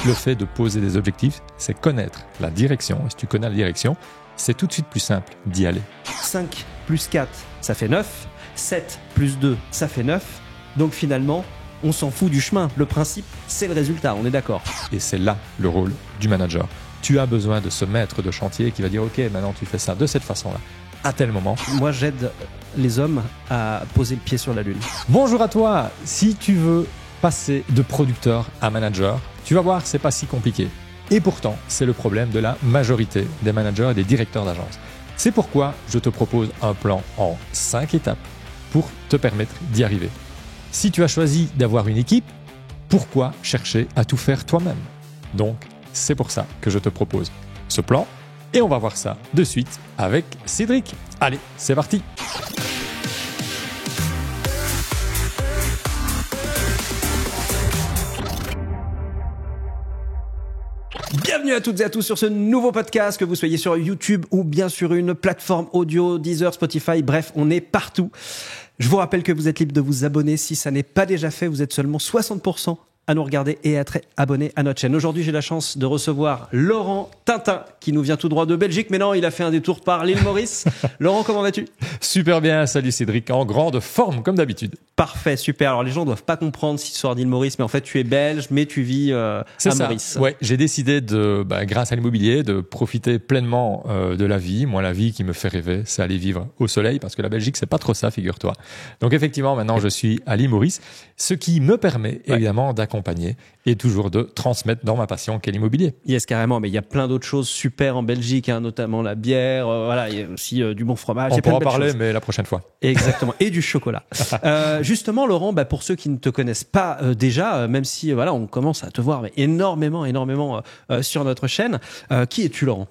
le fait de poser des objectifs, c'est connaître la direction. Et si tu connais la direction, c'est tout de suite plus simple d'y aller. 5 plus 4, ça fait 9. 7 plus 2, ça fait 9. Donc finalement, on s'en fout du chemin. Le principe, c'est le résultat, on est d'accord. Et c'est là le rôle du manager. Tu as besoin de ce maître de chantier qui va dire « Ok, maintenant tu fais ça de cette façon-là, à tel moment. » Moi, j'aide les hommes à poser le pied sur la lune. Bonjour à toi. Si tu veux passer de producteur à manager, tu vas voir que c'est pas si compliqué. Et pourtant, c'est le problème de la majorité des managers et des directeurs d'agence. C'est pourquoi je te propose un plan en 5 étapes pour te permettre d'y arriver. Si tu as choisi d'avoir une équipe, pourquoi chercher à tout faire toi-même? Donc, c'est pour ça que je te propose ce plan et on va voir ça de suite avec Cédric. Allez, c'est parti! Bienvenue à toutes et à tous sur ce nouveau podcast, que vous soyez sur YouTube ou bien sur une plateforme audio, Deezer, Spotify, bref, on est partout. Je vous rappelle que vous êtes libre de vous abonner si ça n'est pas déjà fait. Vous êtes seulement 60% à nous regarder et à être abonné à notre chaîne. Aujourd'hui, j'ai la chance de recevoir Laurent Tintin, qui nous vient tout droit de Belgique. Mais non, il a fait un détour par l'île Maurice. Laurent, comment vas-tu? Super bien, salut Cédric, en grande forme comme d'habitude. Parfait, super. Alors les gens doivent pas comprendre cette histoire d'île Maurice, mais en fait tu es belge, mais tu vis à Maurice. Ouais, j'ai décidé grâce à l'immobilier, de profiter pleinement de la vie. Moi, la vie qui me fait rêver, c'est aller vivre au soleil, parce que la Belgique, c'est pas trop ça, figure-toi. Donc effectivement, maintenant, je suis à l'île Maurice, ce qui me permet évidemment d'accompagner et toujours de transmettre dans ma passion qu'est l'immobilier. Yes, carrément. Mais il y a plein d'autres choses super en Belgique, hein, notamment la bière. Voilà, il y a aussi du bon fromage. On pourra en parler, mais la prochaine fois. Exactement. Et du chocolat. Justement, Laurent, pour ceux qui ne te connaissent pas déjà, même si voilà, on commence à te voir énormément sur notre chaîne. Qui es-tu, Laurent?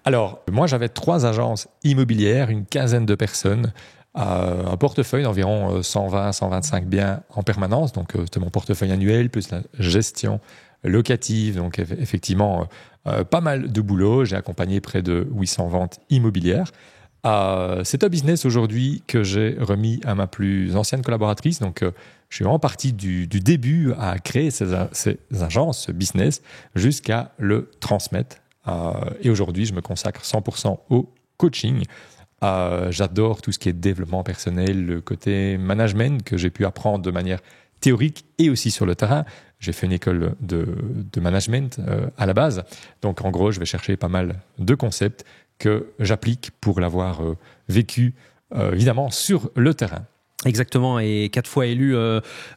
Alors, moi, j'avais 3 agences immobilières, une quinzaine de personnes, un portefeuille d'environ 120-125 biens en permanence. Donc, c'était mon portefeuille annuel, plus la gestion locative. Donc, effectivement, pas mal de boulot. J'ai accompagné près de 800 ventes immobilières. C'est un business aujourd'hui que j'ai remis à ma plus ancienne collaboratrice. Donc, je suis vraiment parti du début à créer ces agences, ce business, jusqu'à le transmettre. Et aujourd'hui, je me consacre 100% au coaching. J'adore tout ce qui est développement personnel, le côté management que j'ai pu apprendre de manière théorique et aussi sur le terrain. J'ai fait une école de management à la base. Donc, en gros, je vais chercher pas mal de concepts que j'applique pour l'avoir vécu, évidemment, sur le terrain. Exactement, et 4 fois élu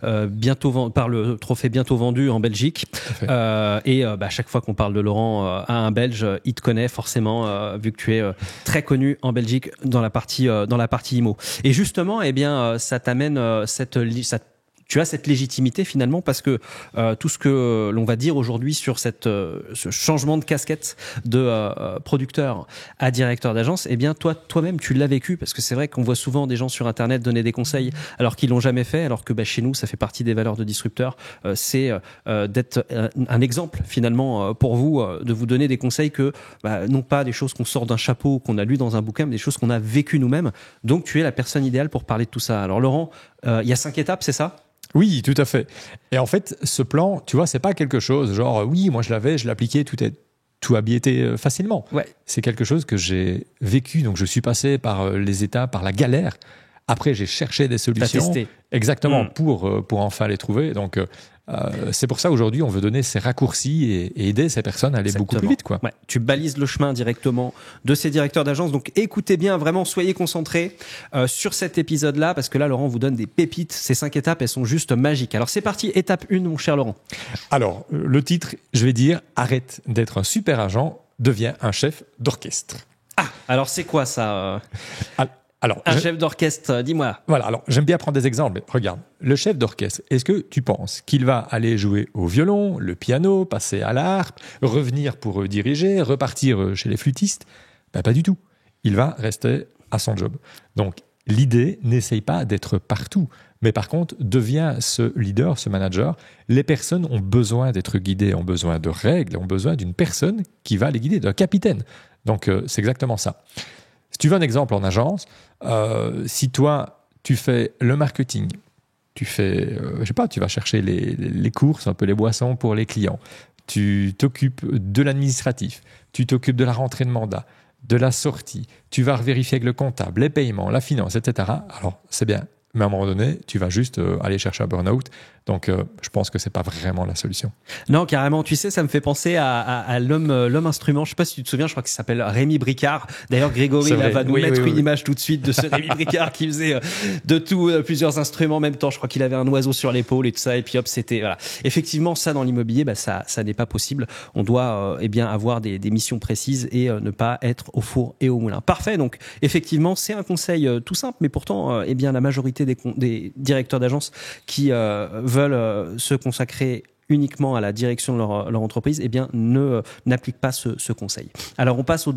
par le trophée Bientôt Vendu en Belgique. Chaque fois qu'on parle de Laurent à un Belge, il te connaît forcément, vu que tu es très connu en Belgique dans la partie IMO. Et justement, ça t'amène tu as cette légitimité finalement, parce que tout ce que l'on va dire aujourd'hui sur ce changement de casquette de producteur à directeur d'agence, toi-même tu l'as vécu, parce que c'est vrai qu'on voit souvent des gens sur internet donner des conseils alors qu'ils l'ont jamais fait, alors que chez nous ça fait partie des valeurs de disrupteur, c'est d'être un exemple finalement pour vous, de vous donner des conseils que non pas des choses qu'on sort d'un chapeau, qu'on a lu dans un bouquin, mais des choses qu'on a vécues nous-mêmes. Donc tu es la personne idéale pour parler de tout ça. Alors Laurent, il y a 5 étapes, c'est ça? Oui, tout à fait. Et en fait, ce plan, tu vois, c'est pas quelque chose genre, oui, moi je l'appliquais, tout a bien été facilement. Ouais. C'est quelque chose que j'ai vécu, donc je suis passé par les étapes, par la galère. Après, j'ai cherché des solutions. T'as testé. Exactement, pour enfin les trouver. Donc, c'est pour ça aujourd'hui, on veut donner ces raccourcis et aider ces personnes à aller beaucoup plus vite, quoi. Ouais, tu balises le chemin directement de ces directeurs d'agence. Donc, écoutez bien, vraiment, soyez concentrés sur cet épisode-là, parce que là, Laurent vous donne des pépites. Ces 5 étapes, elles sont juste magiques. Alors, c'est parti. Étape 1, mon cher Laurent. Alors, le titre, je vais dire, arrête d'être un super agent, deviens un chef d'orchestre. Ah, alors c'est quoi ça Alors, chef d'orchestre, dis-moi. Voilà, alors j'aime bien prendre des exemples. Regarde, le chef d'orchestre, est-ce que tu penses qu'il va aller jouer au violon, le piano, passer à la harpe, revenir pour diriger, repartir chez les flûtistes? Pas du tout. Il va rester à son job. Donc, l'idée, n'essaye pas d'être partout. Mais par contre, deviens ce leader, ce manager. Les personnes ont besoin d'être guidées, ont besoin de règles, ont besoin d'une personne qui va les guider, d'un capitaine. Donc, c'est exactement ça. Si tu veux un exemple en agence, si toi, tu fais le marketing, tu fais, tu vas chercher les courses, un peu les boissons pour les clients, tu t'occupes de l'administratif, tu t'occupes de la rentrée de mandat, de la sortie, tu vas vérifier avec le comptable, les paiements, la finance, etc. Alors, c'est bien. Mais à un moment donné, tu vas juste aller chercher un burn-out. Donc, je pense que c'est pas vraiment la solution. Non, carrément. Tu sais, ça me fait penser à l'homme instrument. Je sais pas si tu te souviens, je crois qu'il s'appelle Rémi Bricard. D'ailleurs, Grégory va nous mettre une image tout de suite de ce Rémi Bricard qui faisait de tout, plusieurs instruments en même temps. Je crois qu'il avait un oiseau sur l'épaule et tout ça. Et puis hop, c'était, voilà. Effectivement, ça, dans l'immobilier, ça n'est pas possible. On doit, avoir des missions précises et ne pas être au four et au moulin. Parfait. Donc, effectivement, c'est un conseil tout simple, mais pourtant, la majorité des directeurs d'agence qui veulent se consacrer uniquement à la direction de leur entreprise, n'appliquent pas ce conseil. Alors, on passe à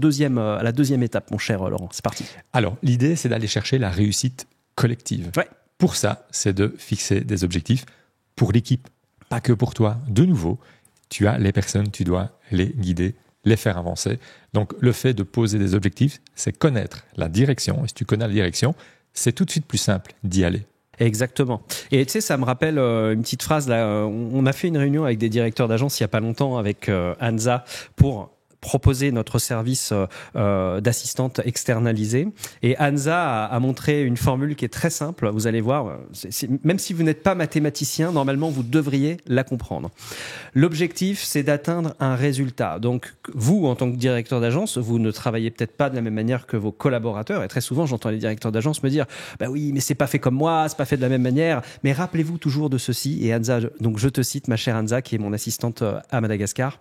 la deuxième étape, mon cher Laurent. C'est parti. Alors, l'idée, c'est d'aller chercher la réussite collective. Ouais. Pour ça, c'est de fixer des objectifs pour l'équipe, pas que pour toi. De nouveau, tu as les personnes, tu dois les guider, les faire avancer. Donc, le fait de poser des objectifs, c'est connaître la direction. Et si tu connais la direction, c'est tout de suite plus simple d'y aller. Exactement. Et tu sais, ça me rappelle une petite phrase là. On a fait une réunion avec des directeurs d'agence il y a pas longtemps avec Anza pour proposer notre service d'assistante externalisée. Et Anza a montré une formule qui est très simple. Vous allez voir, même si vous n'êtes pas mathématicien, normalement, vous devriez la comprendre. L'objectif, c'est d'atteindre un résultat. Donc, vous, en tant que directeur d'agence, vous ne travaillez peut-être pas de la même manière que vos collaborateurs. Et très souvent, j'entends les directeurs d'agence me dire « Bah oui, mais c'est pas fait comme moi, c'est pas fait de la même manière. » Mais rappelez-vous toujours de ceci. Et Anza, donc je te cite, ma chère Anza, qui est mon assistante à Madagascar.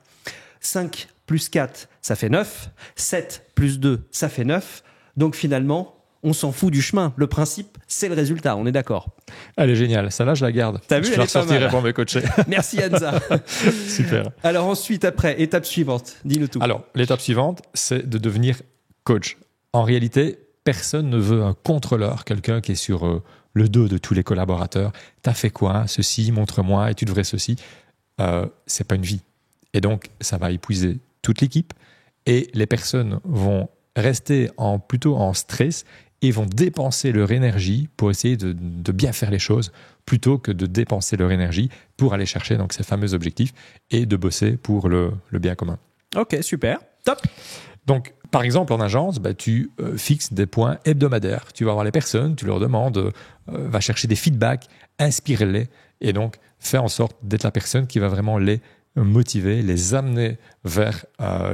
5 plus 4, ça fait 9. 7 plus 2, ça fait 9. Donc finalement, on s'en fout du chemin. Le principe, c'est le résultat. On est d'accord. Elle est géniale. Celle-là, je la garde. T'as vu, je la ressortirai pour mes coachés. Merci, Anza. Super. Alors ensuite, après, étape suivante. Dis-nous tout. Alors, l'étape suivante, c'est de devenir coach. En réalité, personne ne veut un contrôleur, quelqu'un qui est sur le dos de tous les collaborateurs. T'as fait quoi? Ceci, montre-moi, et tu devrais ceci. C'est pas une vie. Et donc, ça va épuiser toute l'équipe et les personnes vont rester plutôt en stress et vont dépenser leur énergie pour essayer de bien faire les choses plutôt que de dépenser leur énergie pour aller chercher donc, ces fameux objectifs et de bosser pour le bien commun. Ok, super. Top. Donc, par exemple, en agence, tu fixes des points hebdomadaires. Tu vas voir les personnes, tu leur demandes, va chercher des feedbacks, inspire-les et donc fais en sorte d'être la personne qui va vraiment les motiver, les amener vers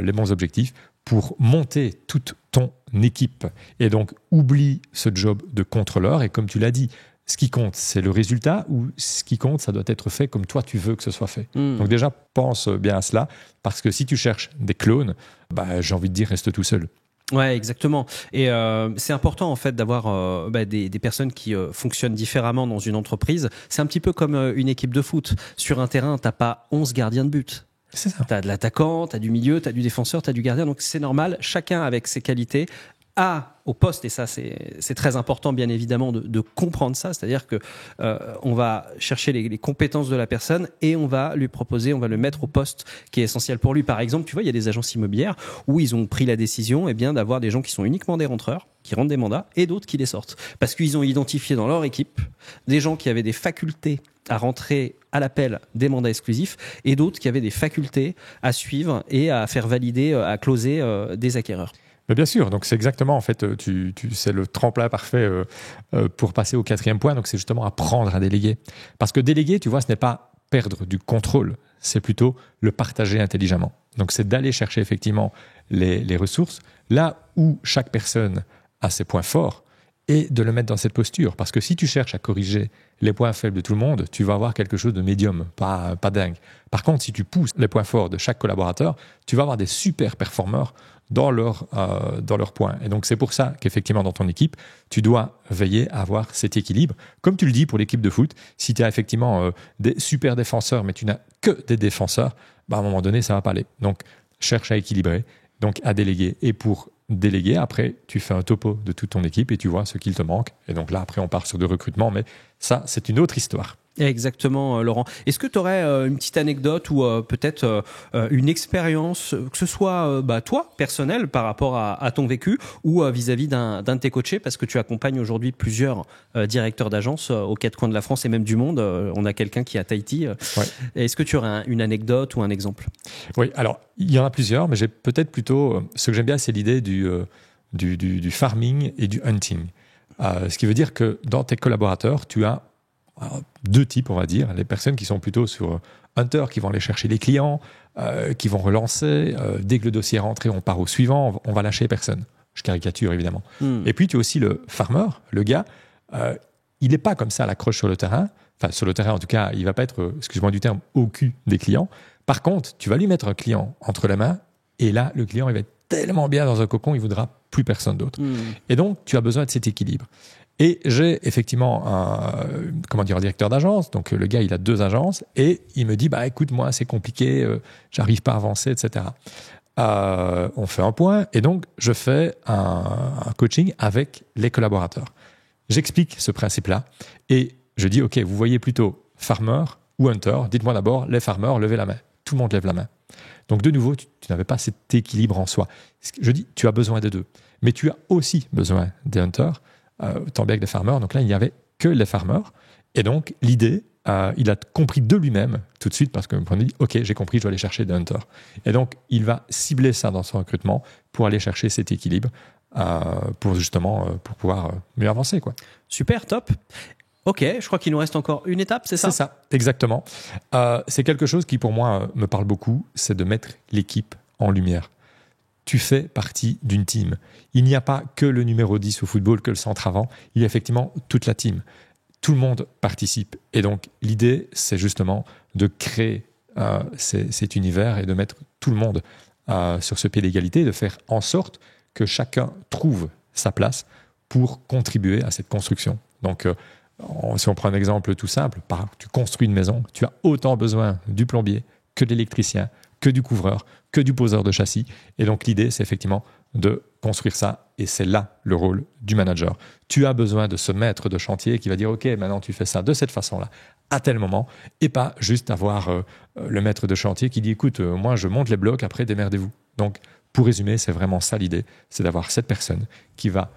les bons objectifs pour monter toute ton équipe. Et donc, oublie ce job de contrôleur. Et comme tu l'as dit, ce qui compte, c'est le résultat ou ce qui compte, ça doit être fait comme toi, tu veux que ce soit fait. Donc déjà, pense bien à cela parce que si tu cherches des clones, j'ai envie de dire, reste tout seul. Ouais, exactement. Et c'est important en fait d'avoir des personnes qui fonctionnent différemment dans une entreprise. C'est un petit peu comme une équipe de foot. Sur un terrain, t'as pas 11 gardiens de but. C'est ça. T'as de l'attaquant, t'as du milieu, t'as du défenseur, t'as du gardien. Donc c'est normal. Chacun avec ses qualités au poste, et ça c'est très important bien évidemment de comprendre ça, c'est-à-dire que on va chercher les compétences de la personne et on va lui proposer, on va le mettre au poste qui est essentiel pour lui. Par exemple, tu vois, il y a des agences immobilières où ils ont pris la décision d'avoir des gens qui sont uniquement des rentreurs, qui rentrent des mandats, et d'autres qui les sortent. Parce qu'ils ont identifié dans leur équipe des gens qui avaient des facultés à rentrer à l'appel des mandats exclusifs et d'autres qui avaient des facultés à suivre et à faire valider, à closer des acquéreurs. Mais bien sûr, donc c'est exactement en fait, c'est le tremplin parfait pour passer au 4e point. Donc c'est justement apprendre à déléguer, parce que déléguer, tu vois, ce n'est pas perdre du contrôle, c'est plutôt le partager intelligemment. Donc c'est d'aller chercher effectivement les ressources là où chaque personne a ses points forts et de le mettre dans cette posture. Parce que si tu cherches à corriger les points faibles de tout le monde, tu vas avoir quelque chose de médium, pas dingue. Par contre, si tu pousses les points forts de chaque collaborateur, tu vas avoir des super performeurs dans leurs points. Et donc, c'est pour ça qu'effectivement, dans ton équipe, tu dois veiller à avoir cet équilibre. Comme tu le dis pour l'équipe de foot, si tu as effectivement des super défenseurs, mais tu n'as que des défenseurs, à un moment donné, ça ne va pas aller. Donc, cherche à équilibrer, donc à déléguer. Et pour déléguer, après, tu fais un topo de toute ton équipe et tu vois ce qu'il te manque. Et donc là, après, on part sur du recrutement, mais ça, c'est une autre histoire. Exactement, Laurent. Est-ce que tu aurais une petite anecdote ou peut-être une expérience, que ce soit toi, personnel, par rapport à ton vécu, ou vis-à-vis d'un de tes coachés, parce que tu accompagnes aujourd'hui plusieurs directeurs d'agence aux quatre coins de la France et même du monde. On a quelqu'un qui est à Tahiti. Ouais. Est-ce que tu aurais une anecdote ou un exemple? Oui, alors il y en a plusieurs, mais j'ai peut-être plutôt... ce que j'aime bien, c'est l'idée du farming et du hunting. Ce qui veut dire que dans tes collaborateurs, tu as deux types, on va dire. Les personnes qui sont plutôt sur Hunter, qui vont aller chercher les clients, qui vont relancer. Dès que le dossier est rentré, on part au suivant, on va lâcher personne. Je caricature, évidemment. Et puis, tu as aussi le farmer, le gars. Il n'est pas comme ça à l'accroche sur le terrain. Enfin, sur le terrain, en tout cas, il ne va pas être, excuse-moi du terme, au cul des clients. Par contre, tu vas lui mettre un client entre les mains, et là, le client, il va être tellement bien dans un cocon, il ne voudra plus personne d'autre. Et donc, tu as besoin de cet équilibre. Et j'ai effectivement un directeur d'agence. Donc, le gars, il a 2 agences et il me dit, écoute, moi, c'est compliqué, j'arrive pas à avancer, etc. On fait un point et donc, je fais un coaching avec les collaborateurs. J'explique ce principe-là et je dis, OK, vous voyez plutôt farmer ou hunter. Dites-moi d'abord, les farmers, levez la main. Tout le monde lève la main. Donc, de nouveau, tu n'avais pas cet équilibre en soi. Je dis, tu as besoin des deux. Mais tu as aussi besoin des hunters, tant bien que des farmers. Donc là, il n'y avait que les farmers. Et donc, l'idée, il a compris de lui-même tout de suite parce que on a dit, OK, j'ai compris, je dois aller chercher des hunters. Et donc, il va cibler ça dans son recrutement pour aller chercher cet équilibre pour pouvoir mieux avancer, quoi. Super, top. Ok, je crois qu'il nous reste encore une étape, c'est ça? C'est ça, exactement. C'est quelque chose qui, pour moi, me parle beaucoup, c'est de mettre l'équipe en lumière. Tu fais partie d'une team. Il n'y a pas que le numéro 10 au football, que le centre avant. Il y a effectivement toute la team. Tout le monde participe. Et donc, l'idée, c'est justement de créer cet univers et de mettre tout le monde sur ce pied d'égalité, de faire en sorte que chacun trouve sa place pour contribuer à cette construction. Donc, si on prend un exemple tout simple, tu construis une maison, tu as autant besoin du plombier que de l'électricien, que du couvreur, que du poseur de châssis. Et donc, l'idée, c'est effectivement de construire ça. Et c'est là le rôle du manager. Tu as besoin de ce maître de chantier qui va dire « Ok, maintenant, tu fais ça de cette façon-là, à tel moment. » Et pas juste avoir le maître de chantier qui dit « Écoute, moi, je monte les blocs, après, démerdez-vous. » Donc, pour résumer, c'est vraiment ça l'idée. C'est d'avoir cette personne qui va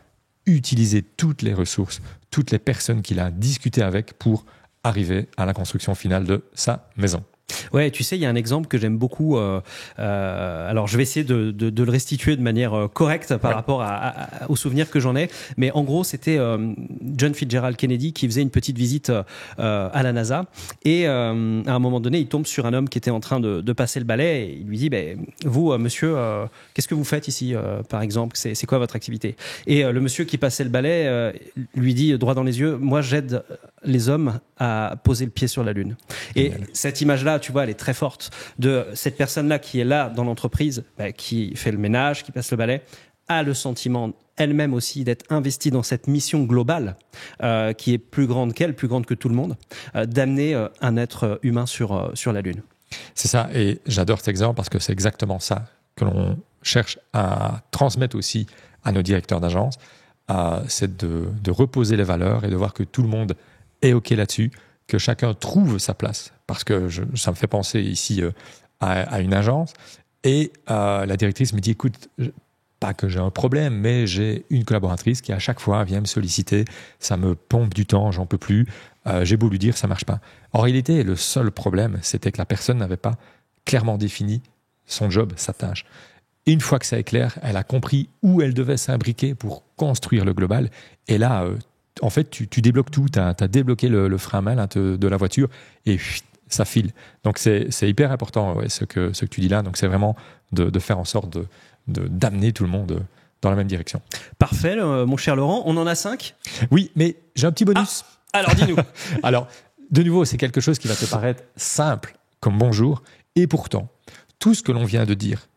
utiliser toutes les ressources, toutes les personnes qu'il a discuté avec pour arriver à la construction finale de sa maison. Ouais, tu sais, il y a un exemple que j'aime beaucoup. Alors, je vais essayer de le restituer de manière correcte par rapport aux souvenirs que j'en ai. Mais en gros, c'était John Fitzgerald Kennedy qui faisait une petite visite à la NASA. Et à un moment donné, il tombe sur un homme qui était en train de passer le balai. Et il lui dit, vous, monsieur, qu'est-ce que vous faites ici, par exemple? C'est quoi votre activité? Et le monsieur qui passait le balai lui dit droit dans les yeux, moi, j'aide les hommes à poser le pied sur la Lune. Et cette image-là, tu vois, elle est très forte de cette personne-là qui est là dans l'entreprise, qui fait le ménage, qui passe le balai, a le sentiment elle-même aussi d'être investie dans cette mission globale qui est plus grande qu'elle, plus grande que tout le monde, d'amener un être humain sur la Lune. C'est ça, et j'adore cet exemple parce que c'est exactement ça que l'on cherche à transmettre aussi à nos directeurs d'agence, c'est de reposer les valeurs et de voir que tout le monde est OK là-dessus, que chacun trouve sa place. Parce que ça me fait penser ici à une agence. Et la directrice me dit, écoute, pas que j'ai un problème, mais j'ai une collaboratrice qui à chaque fois vient me solliciter. Ça me pompe du temps, j'en peux plus. J'ai beau lui dire, ça marche pas. En réalité, le seul problème, c'était que la personne n'avait pas clairement défini son job, sa tâche. Et une fois que ça est clair, elle a compris où elle devait s'imbriquer pour construire le global. Et là, en fait, tu débloques tout. Tu as débloqué le frein à main de la voiture et ça file. Donc, c'est hyper important ce que tu dis là. Donc, c'est vraiment de faire en sorte d'amener tout le monde dans la même direction. Parfait, mon cher Laurent. On en a 5 ? Oui, mais j'ai un petit bonus. Alors, dis-nous. Alors, de nouveau, c'est quelque chose qui va te paraître simple comme bonjour. Et pourtant, tout ce que l'on vient de dire,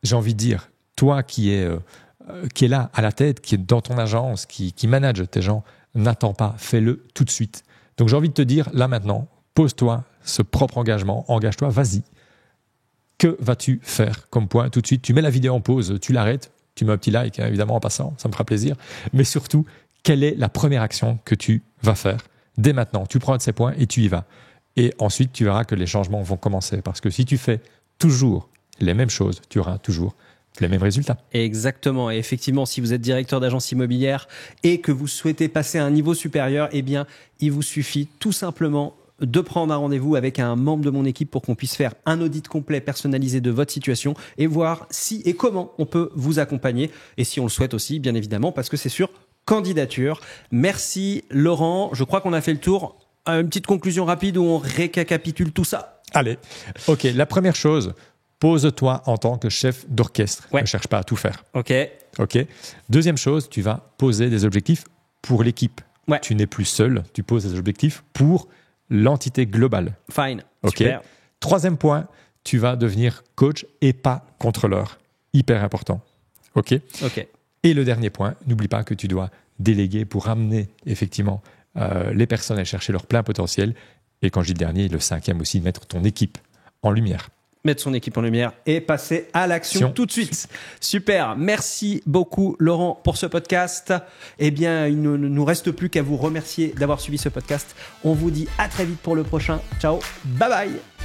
j'ai envie de dire, toi qui es là à la tête, qui est dans ton agence, qui manage tes gens, n'attends pas, fais-le tout de suite. Donc j'ai envie de te dire, là maintenant, pose-toi ce propre engagement, engage-toi, vas-y. Que vas-tu faire comme point tout de suite? Tu mets la vidéo en pause, tu l'arrêtes, tu mets un petit like, évidemment en passant, ça me fera plaisir. Mais surtout, quelle est la première action que tu vas faire dès maintenant. Tu prends de ces points et tu y vas. Et ensuite, tu verras que les changements vont commencer. Parce que si tu fais toujours les mêmes choses, tu auras toujours les mêmes résultats. Exactement. Et effectivement, si vous êtes directeur d'agence immobilière et que vous souhaitez passer à un niveau supérieur, eh bien, il vous suffit tout simplement de prendre un rendez-vous avec un membre de mon équipe pour qu'on puisse faire un audit complet personnalisé de votre situation et voir si et comment on peut vous accompagner. Et si on le souhaite aussi, bien évidemment, parce que c'est sur candidature. Merci Laurent. Je crois qu'on a fait le tour. Une petite conclusion rapide où on récapitule tout ça. Allez. OK. La première chose, pose-toi en tant que chef d'orchestre. Ouais. Ne cherche pas à tout faire. OK. Deuxième chose, tu vas poser des objectifs pour l'équipe. Ouais. Tu n'es plus seul, tu poses des objectifs pour l'entité globale. Fine. OK. Super. Troisième point, tu vas devenir coach et pas contrôleur. Hyper important. OK. Et le dernier point, n'oublie pas que tu dois déléguer pour amener effectivement les personnes à chercher leur plein potentiel. Et quand je dis le dernier, le cinquième aussi, mettre ton équipe en lumière. Mettre son équipe en lumière et passer à l'action tout de suite. Super. Merci beaucoup, Laurent, pour ce podcast. Eh bien, il ne nous reste plus qu'à vous remercier d'avoir suivi ce podcast. On vous dit à très vite pour le prochain. Ciao. Bye bye.